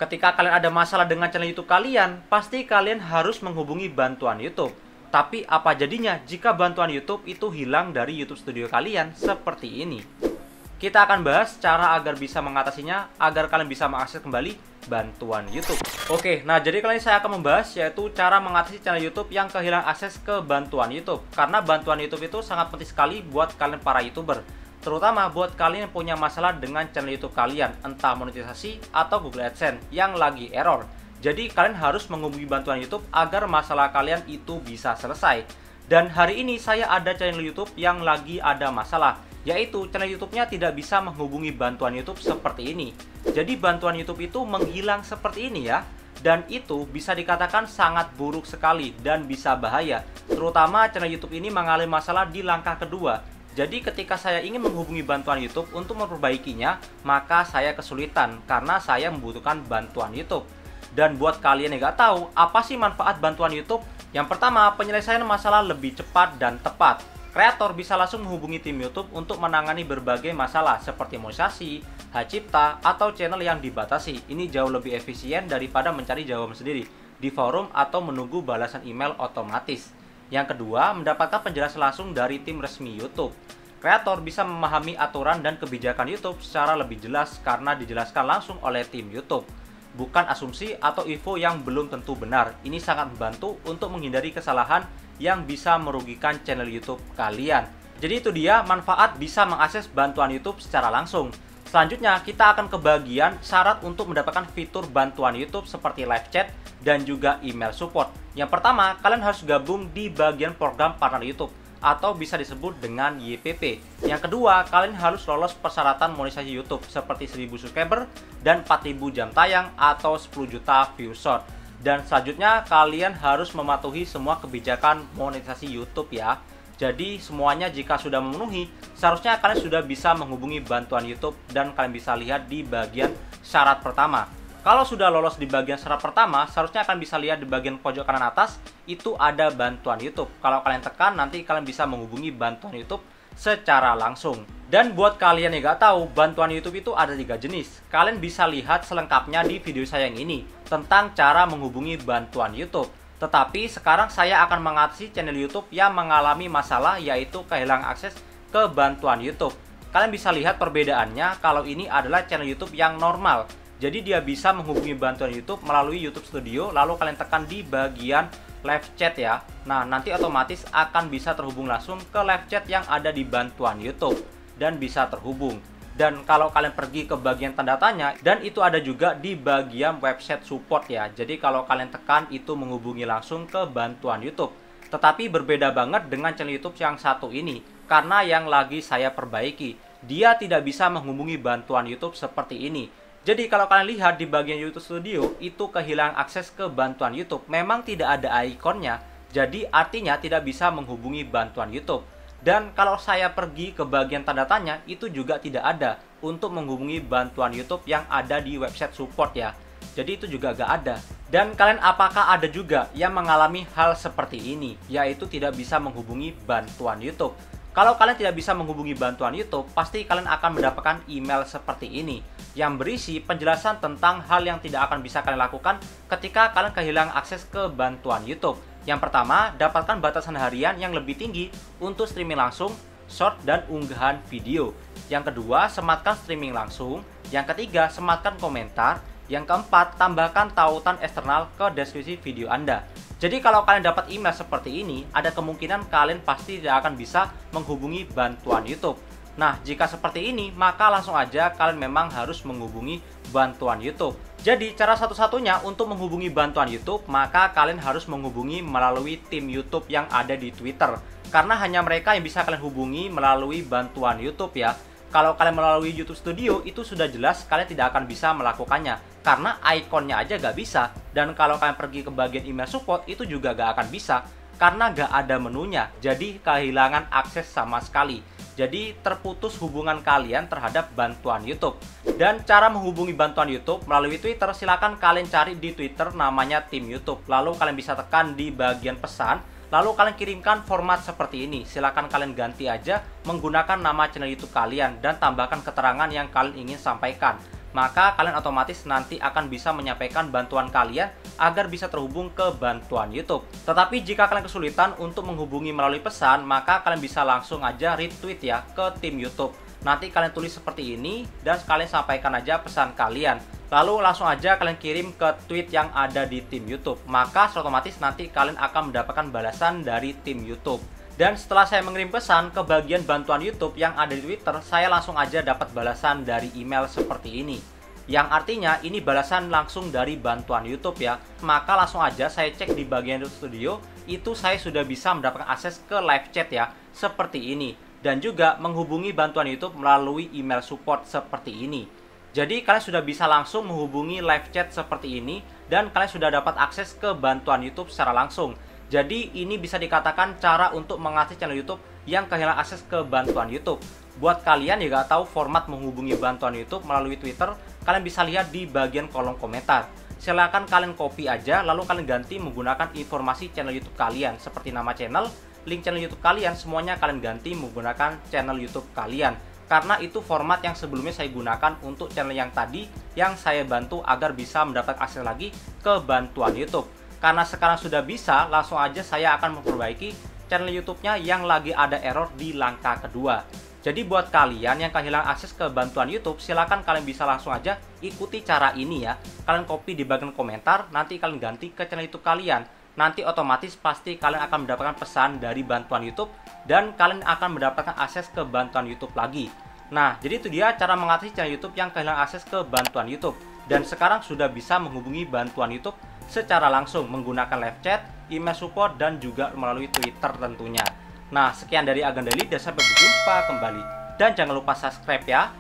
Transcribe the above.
Ketika kalian ada masalah dengan channel YouTube kalian, pasti kalian harus menghubungi bantuan YouTube. Tapi apa jadinya jika bantuan YouTube itu hilang dari YouTube Studio kalian seperti ini? Kita akan bahas cara agar bisa mengatasinya, agar kalian bisa mengakses kembali bantuan YouTube. Oke, nah jadi kali ini saya akan membahas yaitu cara mengatasi channel YouTube yang kehilangan akses ke bantuan YouTube. Karena bantuan YouTube itu sangat penting sekali buat kalian para YouTuber. Terutama buat kalian yang punya masalah dengan channel YouTube kalian, entah monetisasi atau Google AdSense yang lagi error. Jadi kalian harus menghubungi bantuan YouTube agar masalah kalian itu bisa selesai. Dan hari ini saya ada channel YouTube yang lagi ada masalah, yaitu channel YouTube-nya tidak bisa menghubungi bantuan YouTube seperti ini. Jadi bantuan YouTube itu menghilang seperti ini ya. Dan itu bisa dikatakan sangat buruk sekali dan bisa bahaya. Terutama channel YouTube ini mengalami masalah di langkah kedua. Jadi ketika saya ingin menghubungi bantuan YouTube untuk memperbaikinya, maka saya kesulitan karena saya membutuhkan bantuan YouTube. Dan buat kalian yang nggak tahu, apa sih manfaat bantuan YouTube? Yang pertama, penyelesaian masalah lebih cepat dan tepat. Kreator bisa langsung menghubungi tim YouTube untuk menangani berbagai masalah seperti monetisasi, hak cipta, atau channel yang dibatasi. Ini jauh lebih efisien daripada mencari jawaban sendiri di forum atau menunggu balasan email otomatis. Yang kedua, mendapatkan penjelasan langsung dari tim resmi YouTube. Kreator bisa memahami aturan dan kebijakan YouTube secara lebih jelas karena dijelaskan langsung oleh tim YouTube. Bukan asumsi atau info yang belum tentu benar. Ini sangat membantu untuk menghindari kesalahan yang bisa merugikan channel YouTube kalian. Jadi itu dia manfaat bisa mengakses bantuan YouTube secara langsung. Selanjutnya kita akan ke bagian syarat untuk mendapatkan fitur bantuan YouTube seperti live chat dan juga email support. Yang pertama, kalian harus gabung di bagian program partner YouTube atau bisa disebut dengan YPP. Yang kedua, kalian harus lolos persyaratan monetisasi YouTube seperti 1000 subscriber dan 4000 jam tayang atau 10 juta view short. Dan selanjutnya kalian harus mematuhi semua kebijakan monetisasi YouTube ya. Jadi semuanya jika sudah memenuhi, seharusnya kalian sudah bisa menghubungi bantuan YouTube dan kalian bisa lihat di bagian syarat pertama. Kalau sudah lolos di bagian syarat pertama, seharusnya kalian bisa lihat di bagian pojok kanan atas, itu ada bantuan YouTube. Kalau kalian tekan, nanti kalian bisa menghubungi bantuan YouTube secara langsung. Dan buat kalian yang nggak tahu, bantuan YouTube itu ada 3 jenis. Kalian bisa lihat selengkapnya di video saya yang ini, tentang cara menghubungi bantuan YouTube. Tetapi sekarang saya akan mengatasi channel YouTube yang mengalami masalah, yaitu kehilangan akses ke bantuan YouTube. Kalian bisa lihat perbedaannya kalau ini adalah channel YouTube yang normal. Jadi dia bisa menghubungi bantuan YouTube melalui YouTube Studio, lalu kalian tekan di bagian live chat ya. Nah, nanti otomatis akan bisa terhubung langsung ke live chat yang ada di bantuan YouTube dan bisa terhubung. Dan kalau kalian pergi ke bagian tanda tanya, dan itu ada juga di bagian website support ya. Jadi kalau kalian tekan itu menghubungi langsung ke bantuan YouTube. Tetapi berbeda banget dengan channel YouTube yang satu ini, karena yang lagi saya perbaiki, dia tidak bisa menghubungi bantuan YouTube seperti ini. Jadi kalau kalian lihat di bagian YouTube Studio, itu kehilangan akses ke bantuan YouTube. Memang tidak ada ikonnya, jadi artinya tidak bisa menghubungi bantuan YouTube. Dan kalau saya pergi ke bagian tanda tanya, itu juga tidak ada untuk menghubungi bantuan YouTube yang ada di website support ya. Jadi itu juga gak ada. Dan kalian apakah ada juga yang mengalami hal seperti ini, yaitu tidak bisa menghubungi bantuan YouTube? Kalau kalian tidak bisa menghubungi bantuan YouTube, pasti kalian akan mendapatkan email seperti ini, yang berisi penjelasan tentang hal yang tidak akan bisa kalian lakukan ketika kalian kehilangan akses ke bantuan YouTube. Yang pertama, dapatkan batasan harian yang lebih tinggi untuk streaming langsung, short, dan unggahan video. Yang kedua, sematkan streaming langsung. Yang ketiga, sematkan komentar. Yang keempat, tambahkan tautan eksternal ke deskripsi video Anda. Jadi kalau kalian dapat email seperti ini, ada kemungkinan kalian pasti tidak akan bisa menghubungi bantuan YouTube. Nah, jika seperti ini, maka langsung aja kalian memang harus menghubungi bantuan YouTube. Jadi, cara satu-satunya untuk menghubungi bantuan YouTube, maka kalian harus menghubungi melalui tim YouTube yang ada di Twitter. Karena hanya mereka yang bisa kalian hubungi melalui bantuan YouTube ya. Kalau kalian melalui YouTube Studio, itu sudah jelas kalian tidak akan bisa melakukannya. Karena ikonnya aja gak bisa. Dan kalau kalian pergi ke bagian email support, itu juga gak akan bisa. Karena gak ada menunya. Jadi, kehilangan akses sama sekali. Jadi terputus hubungan kalian terhadap bantuan YouTube. Dan cara menghubungi bantuan YouTube melalui Twitter, silakan kalian cari di Twitter namanya tim YouTube. Lalu kalian bisa tekan di bagian pesan, lalu kalian kirimkan format seperti ini. Silakan kalian ganti aja menggunakan nama channel YouTube kalian dan tambahkan keterangan yang kalian ingin sampaikan. maka kalian otomatis nanti akan bisa menyampaikan bantuan kalian agar bisa terhubung ke bantuan YouTube. Tetapi jika kalian kesulitan untuk menghubungi melalui pesan, maka kalian bisa langsung aja retweet ya ke tim YouTube. Nanti kalian tulis seperti ini dan kalian sampaikan aja pesan kalian. Lalu langsung aja kalian kirim ke tweet yang ada di tim YouTube. Maka otomatis nanti kalian akan mendapatkan balasan dari tim YouTube. Dan setelah saya mengirim pesan ke bagian bantuan YouTube yang ada di Twitter, saya langsung aja dapat balasan dari email seperti ini. Yang artinya ini balasan langsung dari bantuan YouTube ya. Maka langsung aja saya cek di bagian YouTube Studio, itu saya sudah bisa mendapatkan akses ke live chat ya, seperti ini. Dan juga menghubungi bantuan YouTube melalui email support seperti ini. Jadi kalian sudah bisa langsung menghubungi live chat seperti ini, dan kalian sudah dapat akses ke bantuan YouTube secara langsung. Jadi ini bisa dikatakan cara untuk mengakses channel YouTube yang kehilangan akses ke bantuan YouTube. Buat kalian yang gak tahu format menghubungi bantuan YouTube melalui Twitter, kalian bisa lihat di bagian kolom komentar. Silahkan kalian copy aja, lalu kalian ganti menggunakan informasi channel YouTube kalian, seperti nama channel, link channel YouTube kalian, semuanya kalian ganti menggunakan channel YouTube kalian. Karena itu format yang sebelumnya saya gunakan untuk channel yang tadi, yang saya bantu agar bisa mendapat akses lagi ke bantuan YouTube. Karena sekarang sudah bisa, langsung aja saya akan memperbaiki channel YouTube-nya yang lagi ada error di langkah kedua. Jadi buat kalian yang kehilangan akses ke bantuan YouTube, silakan kalian bisa langsung aja ikuti cara ini ya. Kalian copy di bagian komentar, nanti kalian ganti ke channel YouTube kalian. Nanti otomatis pasti kalian akan mendapatkan pesan dari bantuan YouTube dan kalian akan mendapatkan akses ke bantuan YouTube lagi. Nah, jadi itu dia cara mengatasi channel YouTube yang kehilangan akses ke bantuan YouTube. Dan sekarang sudah bisa menghubungi bantuan YouTube secara langsung menggunakan live chat, email support, dan juga melalui Twitter tentunya. Nah, sekian dari Agan Daily dan sampai berjumpa kembali. Dan jangan lupa subscribe ya.